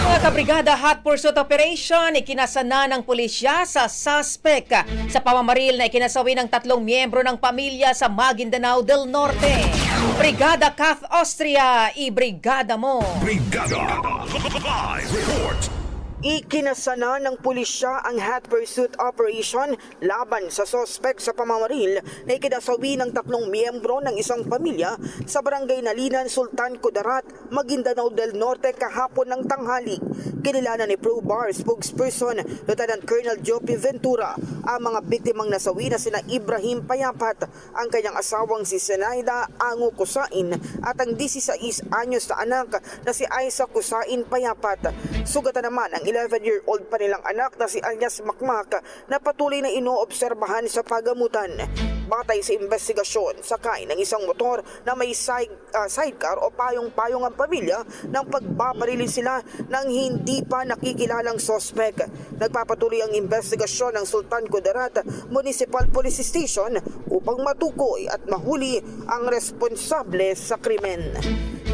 Mga kabrigada, hot pursuit operation ikinasana ng pulisya sa suspect sa pamamaril na ikinasawi ng 3 miyembro ng pamilya sa Maguindanao del Norte. Brigada Kath Austria, i-brigada mo! Brigada Live Report! Ikinasana ng pulisya ang hot pursuit operation laban sa sospek sa pamamaril na ikinasawi ng 3 miyembro ng isang pamilya sa barangay Nalinan, Sultan Kudarat, Maguindanao del Norte kahapon ng tanghali. Kinilala ni ProBar spokesperson Lieutenant Colonel Jopi Ventura ang mga biktimang nasawi na sina Ibrahim Payapat, ang kanyang asawang si Zenaida Ango Kusain at ang 16 anyos na anak na si Aiza Kusain Payapat. Sugatan naman ang 11-year-old pa nilang anak na si Alias Makmak na patuloy na inoobserbahan sa pagamutan. Batay sa investigasyon, sakay ng isang motor na may sidecar o payong-payong ang pamilya nang pagbabarilin sila ng hindi pa nakikilalang sospek. Nagpapatuloy ang investigasyon ng Sultan Kudarat Municipal Police Station upang matukoy at mahuli ang responsable sa krimen.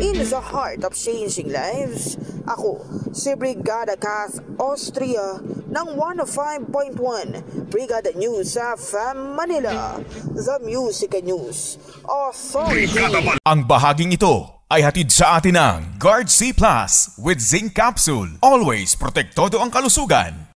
In the heart of changing lives, ako si Brigada Kath Austria ng 105.1 Brigada News sa Manila, The Music News Authority. Ang bahaging ito ay hatid sa atin ng Guard C Plus with Zinc Capsule. Always protektado ang kalusugan.